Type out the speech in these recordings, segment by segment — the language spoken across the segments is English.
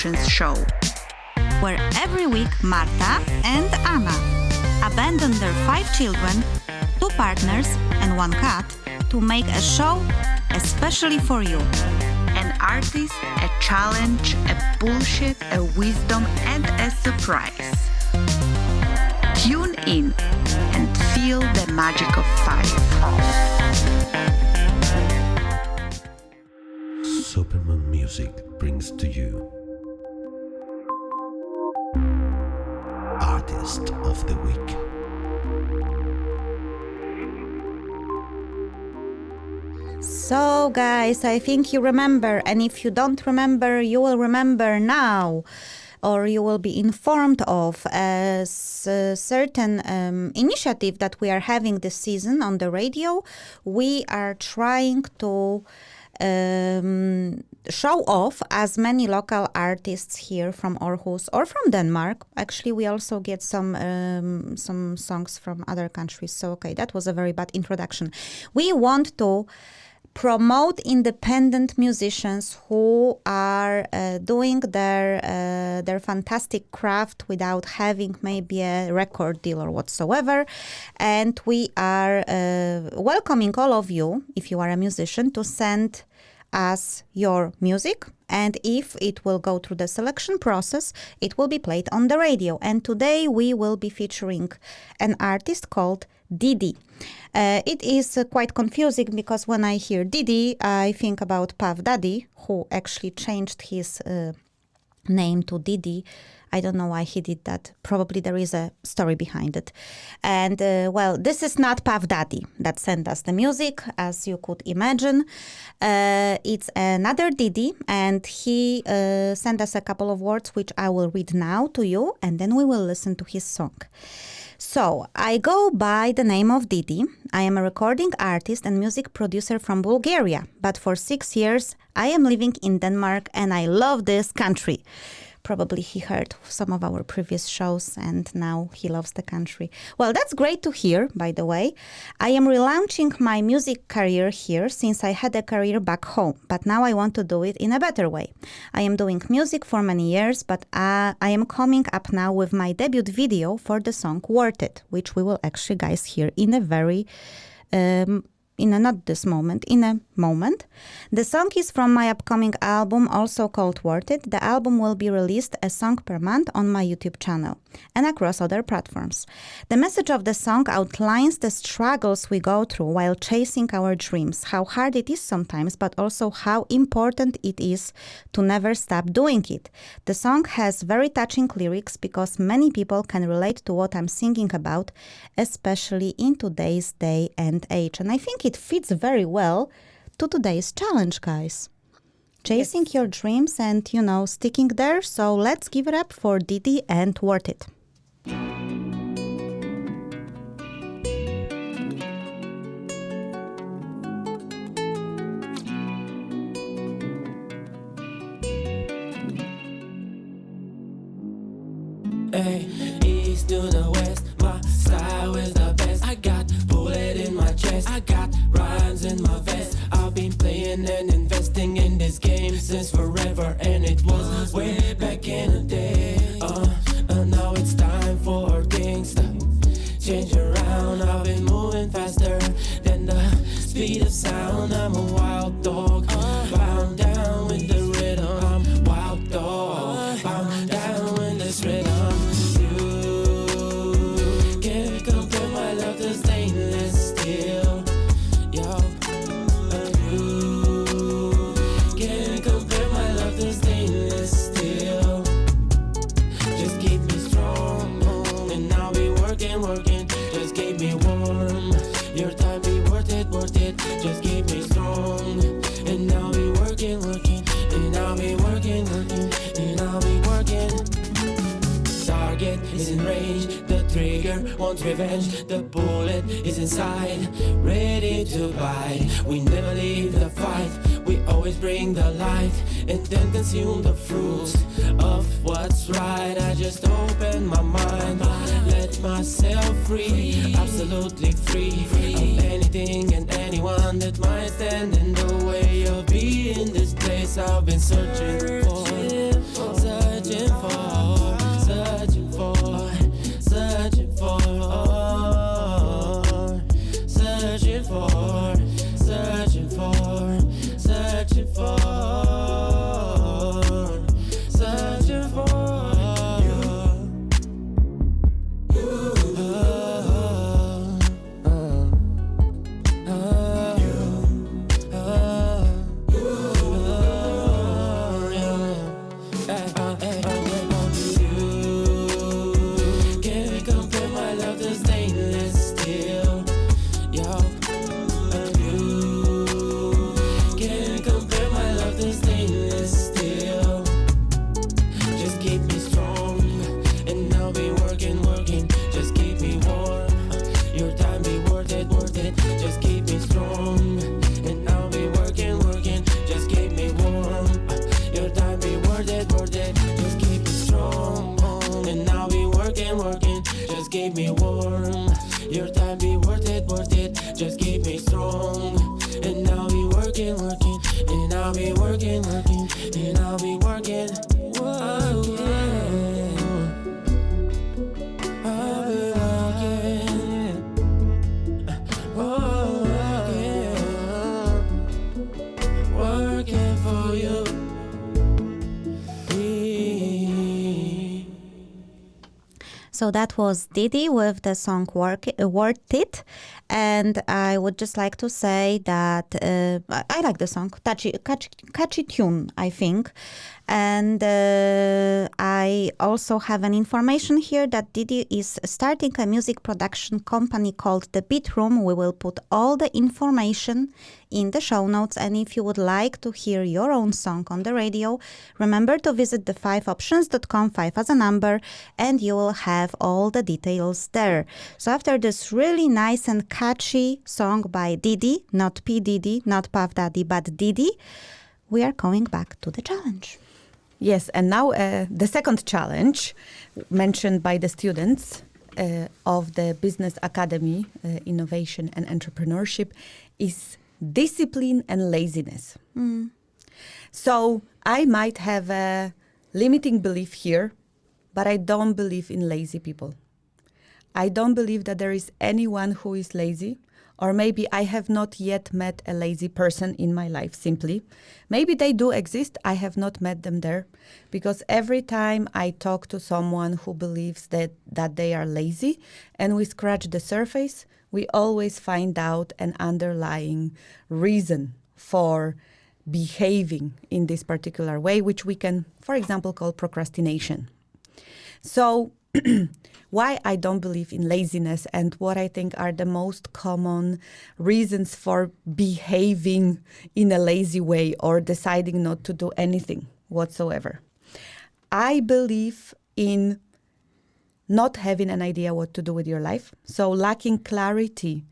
5Options show, where every week Marta and Anna abandon their 5 children, 2 partners and 1 cat to make a show especially for you. An artist, a challenge, a bullshit, a wisdom and a surprise. Tune in and feel the magic of 5. Superman Music brings to you Artist of the Week. So guys, I think you remember, and if you don't remember, you will remember now, or you will be informed of a certain initiative that we are having this season on the radio. We are trying to show off as many local artists here from Aarhus or from Denmark. Actually, we also get some songs from other countries. So, okay, that was a very bad introduction. We want to promote independent musicians who are doing their fantastic craft without having maybe a record deal or whatsoever. And we are welcoming all of you, if you are a musician, to send us your music, and if it will go through the selection process, it will be played on the radio. And today we will be featuring an artist called Didi. It is quite confusing because when I hear Didi, I think about Puff Daddy, who actually changed his name to Didi. I don't know why he did that. Probably there is a story behind it. And well, this is not Puff Daddy that sent us the music, as you could imagine. It's another Didi, and he sent us a couple of words, which I will read now to you, and then we will listen to his song. So, I go by the name of Didi. I am a recording artist and music producer from Bulgaria, but for 6 years I am living in Denmark and I love this country. Probably he heard some of our previous shows and now he loves the country. Well, that's great to hear, by the way. I am relaunching my music career here since I had a career back home, but now I want to do it in a better way. I am doing music for many years, but I am coming up now with my debut video for the song Worth It, which we will actually, guys, hear in a very... not this moment, in a moment. The song is from my upcoming album, also called Worth It. The album will be released a song per month on my YouTube channel and across other platforms. The message of the song outlines the struggles we go through while chasing our dreams, how hard it is sometimes, but also how important it is to never stop doing it. The song has very touching lyrics because many people can relate to what I'm singing about, especially in today's day and age. And I think it fits very well to today's challenge, guys. Chasing your dreams and, sticking there. So let's give it up for Didi and Worth It. Hey, east to the west, my style is the best. I got bullet in my chest, I got rhymes in my vest. I've been playing and investing in this game since forever, and it was way back in the day. Now it's time for things to change around. I've been moving faster than the speed of sound. I'm a wild dog, bound down with the rhythm. I'm wild dog, bound down with this rhythm. You can't compare my love to stainless steel. Yo, you can't compare my love to stainless steel. Just keep me strong, and I'll be working. Just keep me warm. Your time be worth it. Just keep me strong, and I'll be working, and I'll be working, and I'll be working. Target is in range, the trigger wants revenge. The bullet is inside, ready to bite. We never leave the fight, we always bring the light, and then consume the fruits of what's right. I just open my mind, let myself free, absolutely free of anything and anyone. anyone that might stand in the way of being this place I've been searching for, searching for, searching for, searching for, searching for, searching for, searching for, searching for keep me warm. Your time be worth it, just keep me strong. And I'll be working, working, and I'll be working, working, and I'll be working, working. I'll be working, working for you. So that was Didi with the song Worth It. And I would just like to say that I like the song. Catchy tune, I think. And I also have an information here that Didi is starting a music production company called The Beat Room. We will put all the information in the show notes. And if you would like to hear your own song on the radio, remember to visit the 5options.com, 5 as a number, and you will have all the details there. So after this really nice and catchy song by Didi, not P. Diddy, not Puff Daddy, but Didi, we are going back to the challenge. Yes, and now the second challenge mentioned by the students of the Business Academy, Innovation and Entrepreneurship, is discipline and laziness. So I might have a limiting belief here, but I don't believe in lazy people. I don't believe that there is anyone who is lazy, or maybe I have not yet met a lazy person in my life, simply. Maybe they do exist, I have not met them there, because every time I talk to someone who believes that they are lazy, and we scratch the surface, we always find out an underlying reason for behaving in this particular way, which we can, for example, call procrastination. So why I don't believe in laziness and what I think are the most common reasons for behaving in a lazy way or deciding not to do anything whatsoever. I believe in not having an idea what to do with your life, so lacking clarity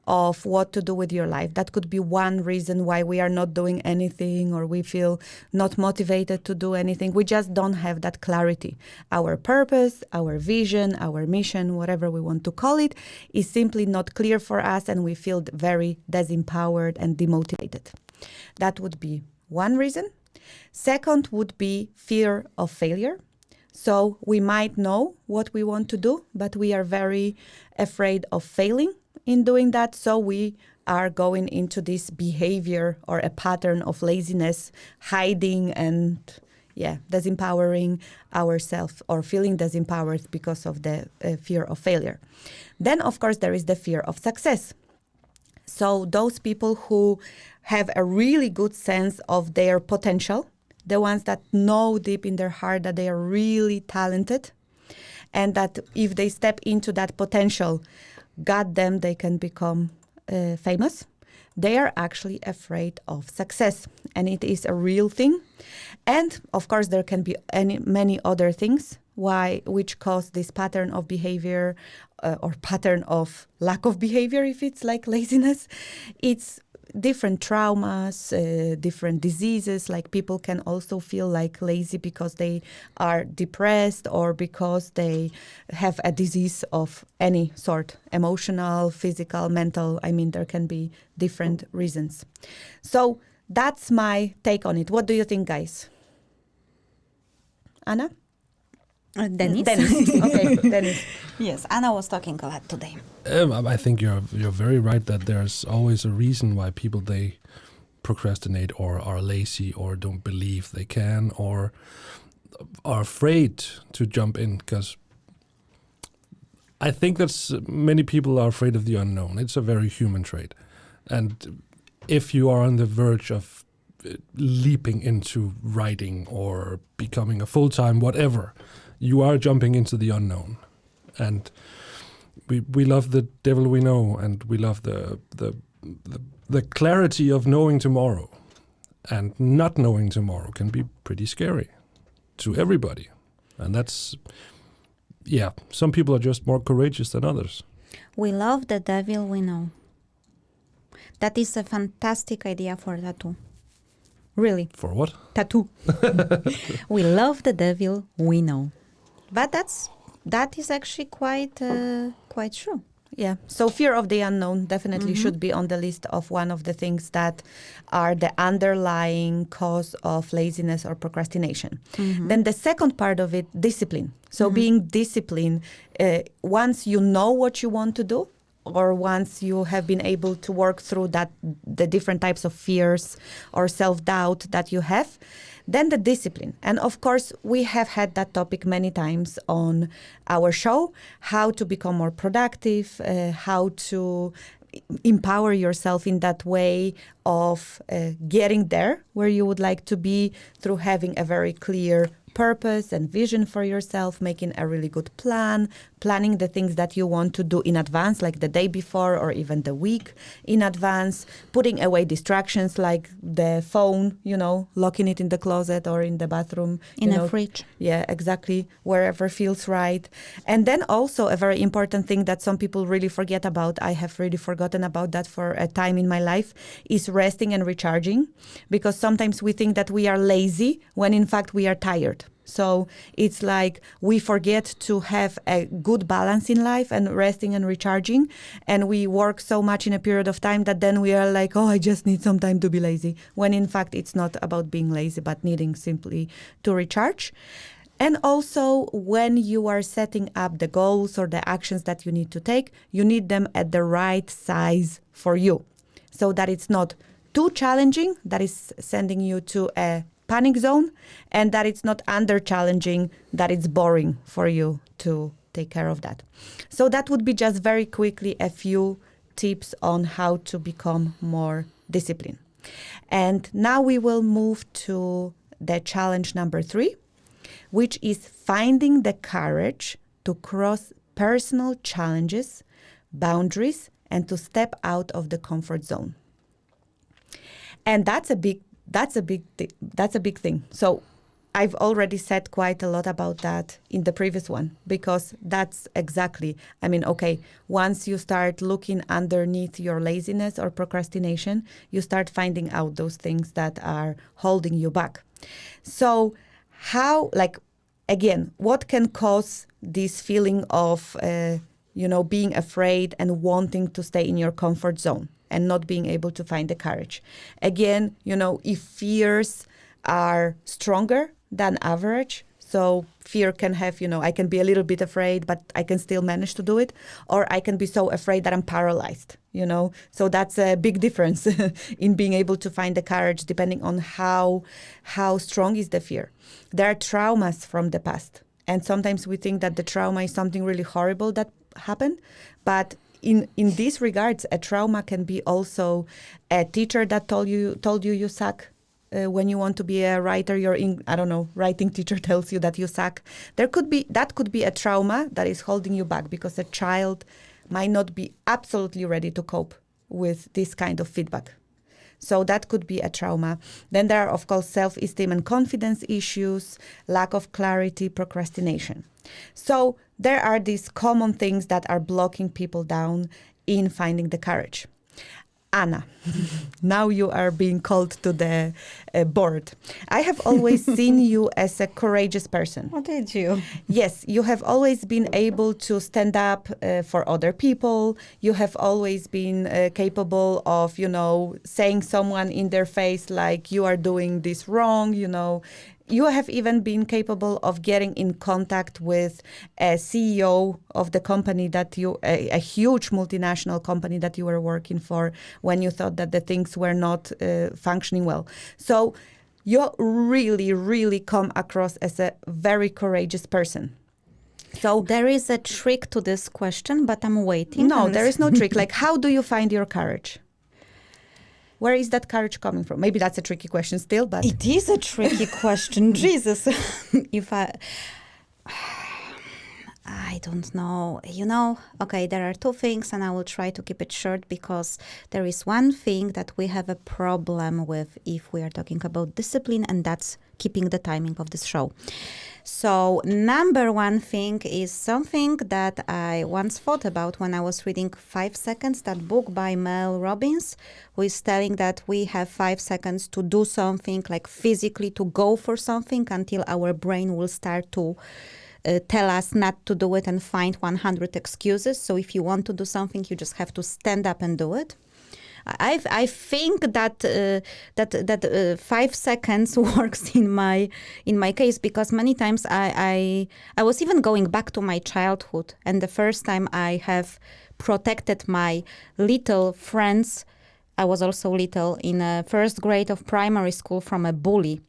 of what to do with your life. That could be one reason why we are not doing anything or we feel not motivated to do anything. We just don't have that clarity. Our purpose, our vision, our mission, whatever we want to call it, is simply not clear for us and we feel very disempowered and demotivated. That would be one reason. Second would be fear of failure. So we might know what we want to do, but we are very afraid of failing in doing that, so we are going into this behavior or a pattern of laziness, hiding and disempowering ourselves or feeling disempowered because of the fear of failure. Then, of course, there is the fear of success. So those people who have a really good sense of their potential, the ones that know deep in their heart that they are really talented, and that if they step into that potential, goddamn, they can become famous. They are actually afraid of success, and it is a real thing. And of course, there can be many other things which cause this pattern of behavior or pattern of lack of behavior, if it's like laziness. It's different traumas, different diseases. Like people can also feel like lazy because they are depressed or because they have a disease of any sort, emotional, physical, mental. I mean, there can be different reasons. So that's my take on it. What do you think, guys? Anna? Dennis? Okay, Dennis. Yes, Anna was talking a lot today. I think you're very right that there's always a reason why people they procrastinate or are lazy or don't believe they can or are afraid to jump in, because I think that's many people are afraid of the unknown. It's a very human trait, and if you are on the verge of leaping into writing or becoming a full-time whatever, you are jumping into the unknown. And we love the devil we know, and we love the clarity of knowing tomorrow. And not knowing tomorrow can be pretty scary to everybody. And that's, yeah, some people are just more courageous than others. We love the devil we know. That is a fantastic idea for a tattoo. Really. For what? Tattoo. We love the devil we know. But that is actually quite true. Yeah, so fear of the unknown definitely should be on the list of one of the things that are the underlying cause of laziness or procrastination. Then the second part of it, discipline. So being disciplined, once you know what you want to do, or once you have been able to work through the different types of fears or self-doubt that you have, then the discipline. And of course, we have had that topic many times on our show, how to become more productive, how to empower yourself in that way of getting there where you would like to be through having a very clear purpose and vision for yourself, making a really good plan, planning the things that you want to do in advance, like the day before or even the week in advance, putting away distractions like the phone, locking it in the closet or in the bathroom. In a fridge. Yeah, exactly, wherever feels right. And then also a very important thing that some people really forget about, I have really forgotten about that for a time in my life, is resting and recharging. Because sometimes we think that we are lazy when in fact we are tired. So it's like we forget to have a good balance in life and resting and recharging. And we work so much in a period of time that then we are like, oh, I just need some time to be lazy. When in fact, it's not about being lazy, but needing simply to recharge. And also when you are setting up the goals or the actions that you need to take, you need them at the right size for you. So that it's not too challenging, that is sending you to a panic zone, and that it's not under challenging, that it's boring for you to take care of that. So that would be just very quickly a few tips on how to become more disciplined. And now we will move to the challenge number 3, which is finding the courage to cross personal challenges, boundaries, and to step out of the comfort zone. And that's a big thing. So I've already said quite a lot about that in the previous one, because that's exactly, once you start looking underneath your laziness or procrastination, you start finding out those things that are holding you back. So what can cause this feeling of, being afraid and wanting to stay in your comfort zone and not being able to find the courage? Again, if fears are stronger than average, so fear can have, I can be a little bit afraid, but I can still manage to do it. Or I can be so afraid that I'm paralyzed, So that's a big difference in being able to find the courage depending on how strong is the fear. There are traumas from the past. And sometimes we think that the trauma is something really horrible that happened. But in these regards, a trauma can be also a teacher that told you you suck. When you want to be a writer, writing teacher tells you that you suck. That could be a trauma that is holding you back because a child might not be absolutely ready to cope with this kind of feedback. So that could be a trauma. Then there are, of course, self-esteem and confidence issues, lack of clarity, procrastination. So there are these common things that are blocking people down in finding the courage. Anna, now you are being called to the board. I have always seen you as a courageous person. What did you? Yes, you have always been able to stand up for other people. You have always been capable of, saying someone in their face like you are doing this wrong, You have even been capable of getting in contact with a CEO of the company that a huge multinational company that you were working for when you thought that the things were not functioning well. So you really, really come across as a very courageous person. So There is a trick to this question, but I'm waiting. no, there is no trick. Like, how do you find your courage? Where is that courage coming from? Maybe that's a tricky question still, but It is a tricky question. Jesus. I don't know. Okay, there are two things, and I will try to keep it short because there is one thing that we have a problem with if we are talking about discipline, and that's keeping the timing of this show. So, number one thing is something that I once thought about when I was reading 5 Seconds, that book by Mel Robbins, who is telling that we have 5 seconds to do something, like physically to go for something until our brain will start to tell us not to do it and find 100 excuses. So if you want to do something, you just have to stand up and do it. I think that 5 seconds works in my case, because many times I was even going back to my childhood, and the first time I have protected my little friends, I was also little, in a first grade of primary school from a bully.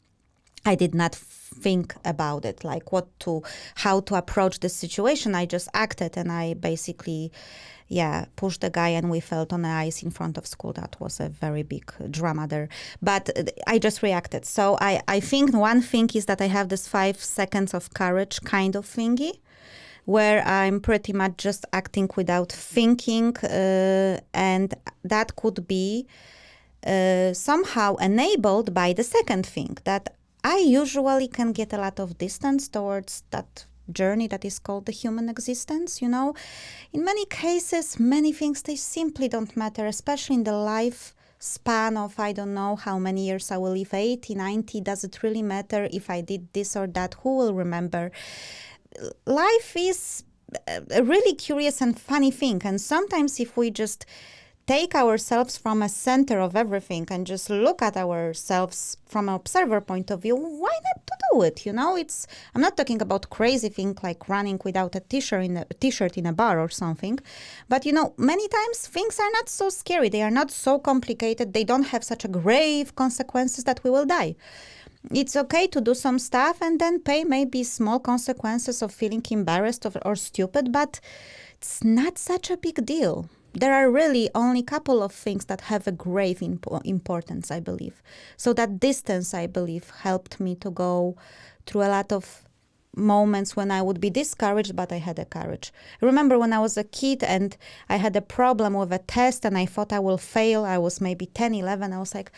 I did not think about it, like how to approach this situation. I just acted, and I basically, pushed the guy, and we fell on the ice in front of school. That was a very big drama there. But I just reacted. So I think one thing is that I have this 5 seconds of courage kind of thingy, where I'm pretty much just acting without thinking, and that could be somehow enabled by the second thing, that I usually can get a lot of distance towards that journey that is called the human existence, In many cases, many things, they simply don't matter, especially in the life span of, I don't know how many years I will live, 80, 90, does it really matter if I did this or that? Who will remember? Life is a really curious and funny thing, and sometimes if we just take ourselves from a center of everything and just look at ourselves from an observer point of view, why not to do it? I'm not talking about crazy thing like running without a t-shirt in a bar or something, but many times things are not so scary. They are not so complicated. They don't have such a grave consequences that we will die. It's okay to do some stuff and then pay maybe small consequences of feeling embarrassed or stupid, but it's not such a big deal. There are really only a couple of things that have a grave importance, I believe. So that distance, I believe, helped me to go through a lot of moments when I would be discouraged, but I had a courage. I remember when I was a kid and I had a problem with a test and I thought I will fail. I was maybe 10, 11. I was like,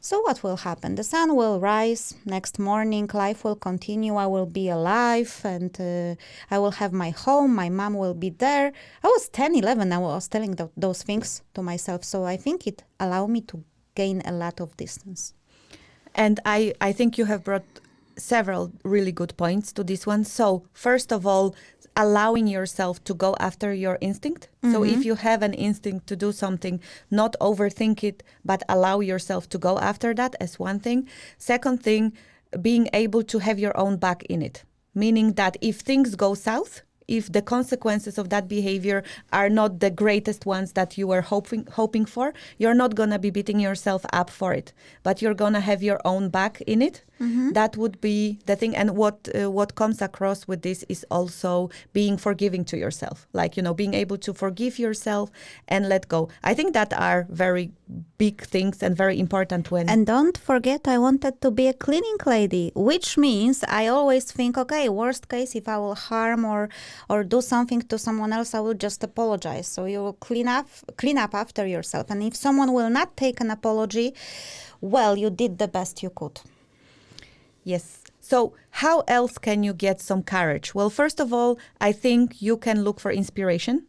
so what will happen? The sun will rise next morning, life will continue, I will be alive, and I will have my home, my mom will be there. I was 10, 11, I was telling those things to myself. So I think it allowed me to gain a lot of distance. And I think you have brought several really good points to this one. So first of all, allowing yourself to go after your instinct. Mm-hmm. So if you have an instinct to do something, not overthink it, but allow yourself to go after that as one thing. Second thing, being able to have your own back in it. Meaning that if things go south, if the consequences of that behavior are not the greatest ones that you were hoping for, you're not going to be beating yourself up for it, but you're going to have your own back in it. Mm-hmm. That would be the thing. And what comes across with this is also being forgiving to yourself, like, being able to forgive yourself and let go. I think that are very big things and very important when... And don't forget, I wanted to be a cleaning lady, which means I always think, okay, worst case, if I will harm or do something to someone else, I will just apologize. So you will clean up after yourself. And if someone will not take an apology, well, you did the best you could. Yes. So how else can you get some courage? Well, first of all, I think you can look for inspiration.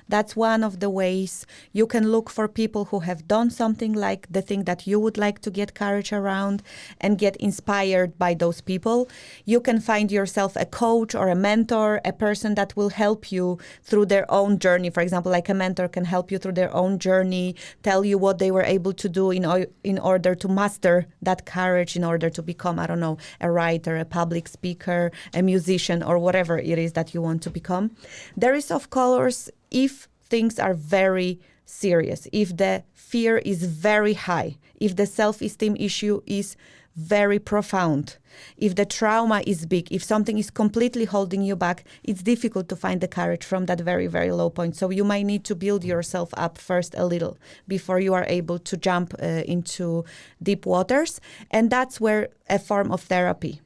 That's one of the ways. You can look for people who have done something like the thing that you would like to get courage around and get inspired by those people. You can find yourself a coach or a mentor, a person that will help you through their own journey. For example, like a mentor can help you through their own journey, tell you what they were able to do in order to master that courage, in order to become, I don't know, a writer, a public speaker, a musician, or whatever it is that you want to become. There is, of course, if things are very serious, if the fear is very high, if the self-esteem issue is very profound, if the trauma is big, if something is completely holding you back, it's difficult to find the courage from that very, very low point. So you might need to build yourself up first a little before you are able to jump into deep waters. And that's where a form of therapy,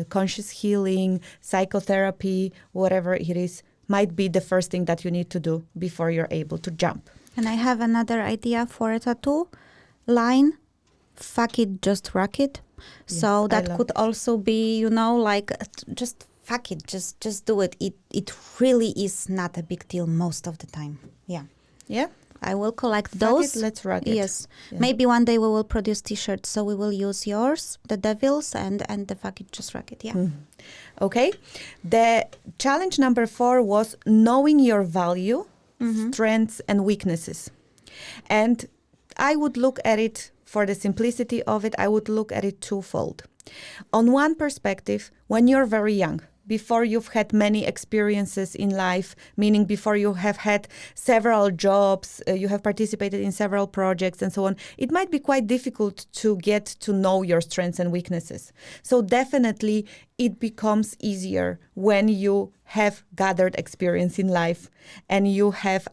conscious healing, psychotherapy, whatever it is, might be the first thing that you need to do before you're able to jump. And I have another idea for a tattoo line. Fuck it, just rock it. Yes, So I that love could also be, like just fuck it, just do it. It really is not a big deal most of the time. Yeah. Yeah? I will collect Fuck those. it, let's rock it. Yes. Yeah. Maybe one day we will produce t-shirts. So we will use yours, the Devils, and the fuck it, just rock it. Yeah. Okay. The challenge number 4 was knowing your value, strengths, and weaknesses. And I would look at it, for the simplicity of it, I would look at it twofold. On one perspective, when you're very young, before you've had many experiences in life, meaning before you have had several jobs, you have participated in several projects and so on, it might be quite difficult to get to know your strengths and weaknesses. So definitely it becomes easier when you have gathered experience in life and you have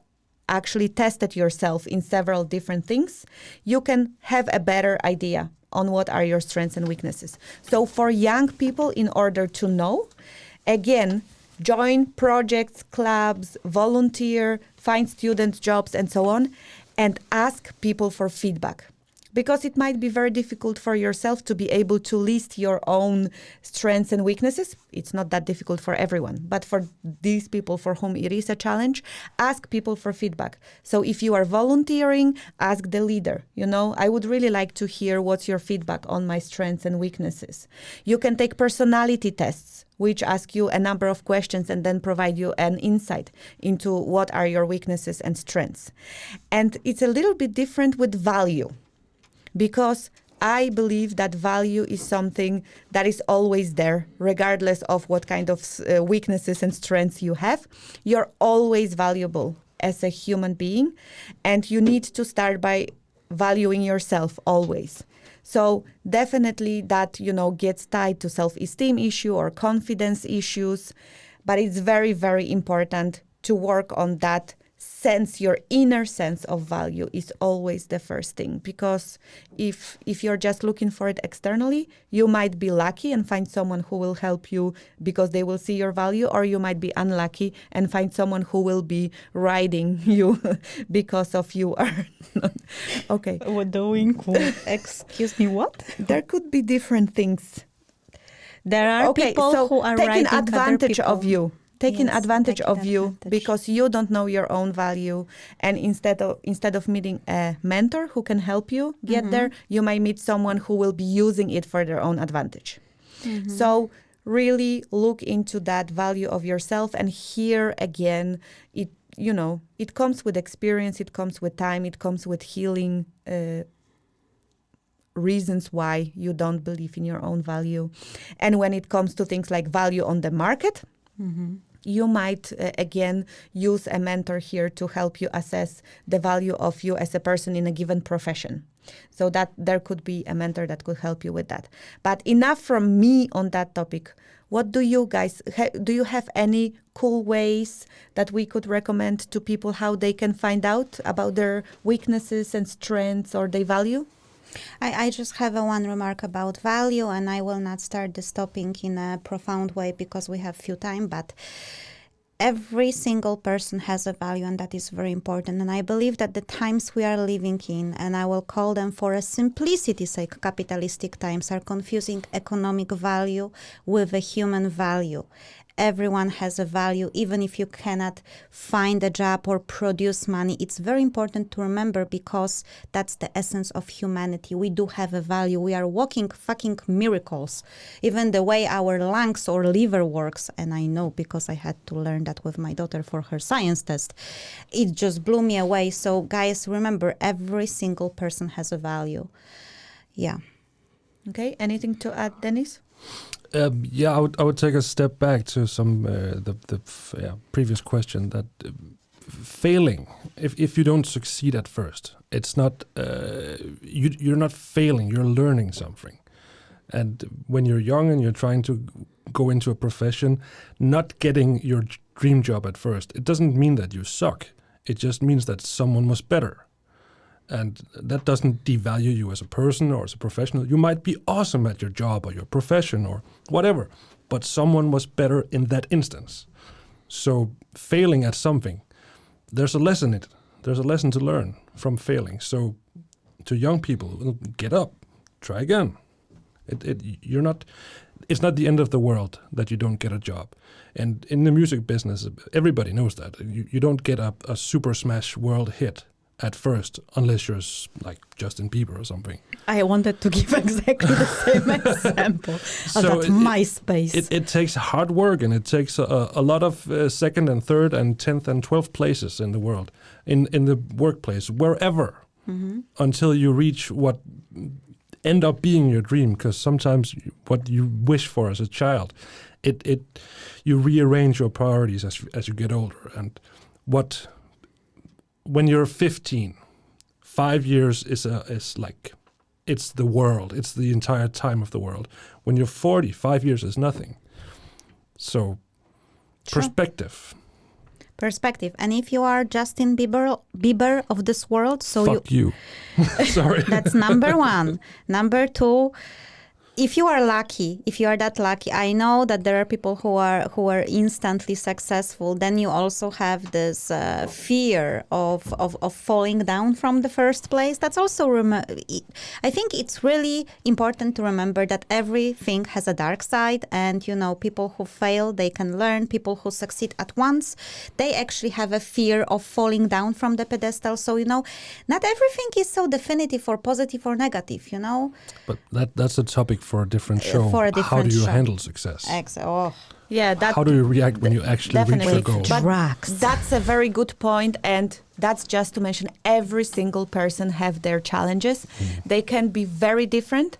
actually tested yourself in several different things. You can have a better idea on what are your strengths and weaknesses. So for young people, in order to know, again, join projects, clubs, volunteer, find student jobs and so on, and ask people for feedback. Because it might be very difficult for yourself to be able to list your own strengths and weaknesses. It's not that difficult for everyone, but for these people for whom it is a challenge, ask people for feedback. So if you are volunteering, ask the leader, I would really like to hear what's your feedback on my strengths and weaknesses. You can take personality tests, which ask you a number of questions and then provide you an insight into what are your weaknesses and strengths. And it's a little bit different with value. Because I believe that value is something that is always there, regardless of what kind of weaknesses and strengths you have. You're always valuable as a human being, and you need to start by valuing yourself always. So definitely that, gets tied to self-esteem issue or confidence issues, but it's very, very important to work on that sense. Your inner sense of value is always the first thing, because if you're just looking for it externally, you might be lucky and find someone who will help you because they will see your value, or you might be unlucky and find someone who will be riding you because of you are not. Okay. We're doing excuse me, what? There could be different things. There are people who are taking riding advantage other of you. Taking Yes, advantage taking of you advantage. because you don't know your own value, and instead of meeting a mentor who can help you get there, you might meet someone who will be using it for their own advantage. So really look into that value of yourself, and here again, it comes with experience, it comes with time, it comes with healing reasons why you don't believe in your own value. And when it comes to things like value on the market, you might, again, use a mentor here to help you assess the value of you as a person in a given profession. So that there could be a mentor that could help you with that. But enough from me on that topic. What do you guys, do you have any cool ways that we could recommend to people how they can find out about their weaknesses and strengths or their value? I just have one remark about value, and I will not start this topic in a profound way because we have few time, but every single person has a value, and that is very important. And I believe that the times we are living in, and I will call them for a simplicity's sake, capitalistic times, are confusing economic value with a human value. everyone has a value, even if you cannot find a job or produce money. It's very important to remember, because that's the essence of humanity. We do have a value. We are walking fucking miracles. Even the way our lungs or liver works, and I know because I had to learn that with my daughter for her science test, it just blew me away. So guys, remember, every single person has a value. Yeah. Okay, anything to add, Dennis? Yeah, I would take a step back to some previous question that failing, if you don't succeed at first, it's not you're not failing, you're learning something. And when you're young and you're trying to go into a profession, not getting your dream job at first, it doesn't mean that you suck. It just means that someone was better. And that doesn't devalue you as a person or as a professional. You might be awesome at your job or your profession or whatever, but someone was better in that instance. So failing at something, there's a lesson in it. There's a lesson to learn from failing. So to young people, get up, try again. It's not the end of the world that you don't get a job. And in the music business, everybody knows that. You don't get a super smash world hit at first, unless you're like Justin Bieber or something. I wanted to give exactly the same example of that MySpace. It takes hard work, and it takes a lot of second and third and 10th and 12th places in the world, in the workplace, wherever, until you reach what end up being your dream. Because sometimes what you wish for as a child, you rearrange your priorities as you get older. And when you're 15, 5 years is like, it's the world. It's the entire time of the world. When you're 40, 5 years is nothing. So, perspective. Perspective. And if you are Justin Bieber of this world, so Fuck you. Sorry. That's number one. Number two, if you are lucky, if you are that lucky, I know that there are people who are instantly successful. Then you also have this fear of falling down from the first place. That's also I think it's really important to remember that everything has a dark side, and people who fail, they can learn. People who succeed at once, they actually have a fear of falling down from the pedestal. So not everything is so definitive or positive or negative. But that's a topic for a different show. How do you handle success? Yeah, how do you react when you actually reach your goal? But that's a very good point, and that's just to mention every single person have their challenges. They can be very different,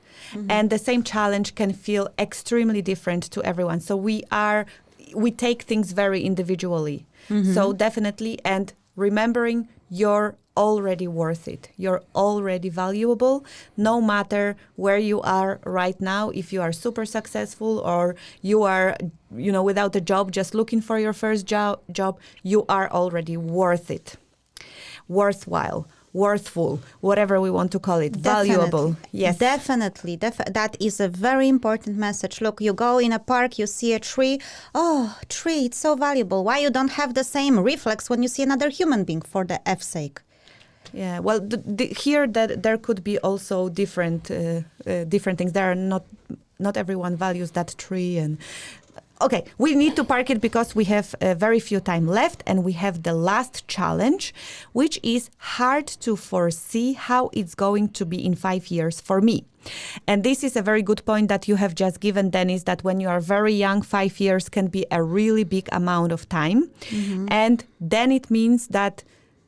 and the same challenge can feel extremely different to everyone. So we take things very individually. So definitely, and remembering you're already worth it. You're already valuable, no matter where you are right now. If you are super successful or you are, without a job, just looking for your first job, you are already worth it. Worthwhile, worthful, whatever we want to call it. Definitely. Valuable. Yes. Definitely. That is a very important message. Look, you go in a park, you see a tree. Oh, tree, it's so valuable. Why you don't have the same reflex when you see another human being, for the F's sake? Yeah, well, here that there could be also different things. There are not everyone values that tree. And okay, we need to park it because we have very few time left, and we have the last challenge, which is hard to foresee how it's going to be in 5 years for me. And this is a very good point that you have just given, Dennis, that when you are very young, 5 years can be a really big amount of time. And then it means that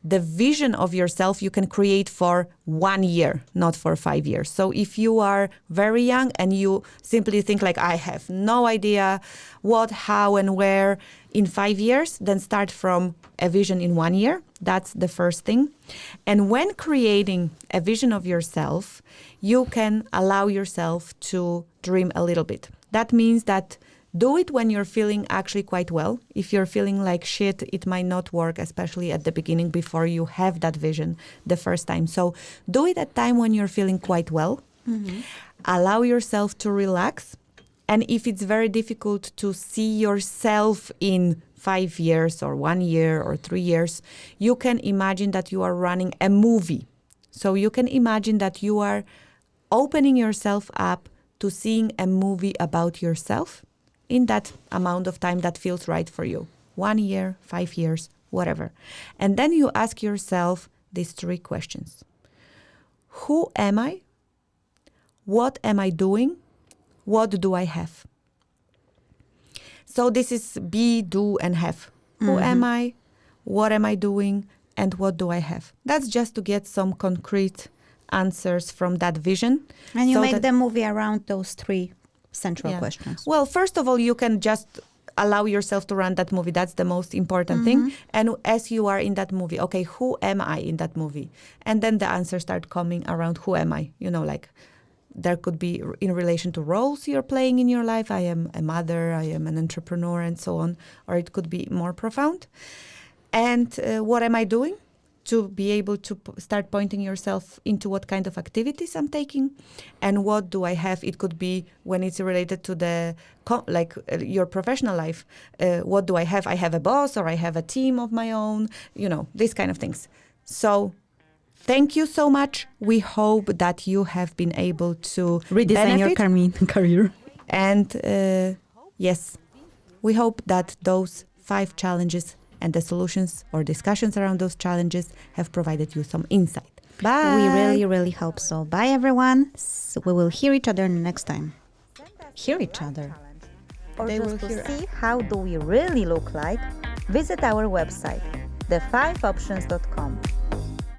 the vision of yourself you can create for 1 year, not for 5 years. So if you are very young and you simply think like, I have no idea what, how, and where in 5 years, then start from a vision in 1 year. That's the first thing. And when creating a vision of yourself, you can allow yourself to dream a little bit. That means that do it when you're feeling actually quite well. If you're feeling like shit, it might not work, especially at the beginning before you have that vision the first time. So do it at time when you're feeling quite well. Allow yourself to relax. And if it's very difficult to see yourself in 5 years or 1 year or 3 years, you can imagine that you are running a movie. So you can imagine that you are opening yourself up to seeing a movie about yourself. in that amount of time that feels right for you. 1 year, 5 years, whatever. And then you ask yourself these 3 questions. Who am I? What am I doing? What do I have? So this is be, do, and have. Who am I? What am I doing? And what do I have? That's just to get some concrete answers from that vision. And you so make that- the movie around those 3 central Yeah. questions. Well, first of all, you can just allow yourself to run that movie. That's the most important thing. And as you are in that movie, okay, who am I in that movie? And then the answers start coming around who am I? You know, like there could be in relation to roles you're playing in your life. I am a mother, I am an entrepreneur, and so on. Or it could be more profound. And what am I doing? To be able to start pointing yourself into what kind of activities I'm taking, and what do I have? It could be when it's related to the your professional life. What do I have? I have a boss, or I have a team of my own. You know, these kind of things. So, thank you so much. We hope that you have been able to Redesign your benefit. career. And yes, we hope that those 5 challenges and the solutions or discussions around those challenges have provided you some insight. Bye. We really, really hope so. Bye, everyone. So we will hear each other next time. Hear each other. Or They just will to hear see how do we really look like, visit our website, the5options.com.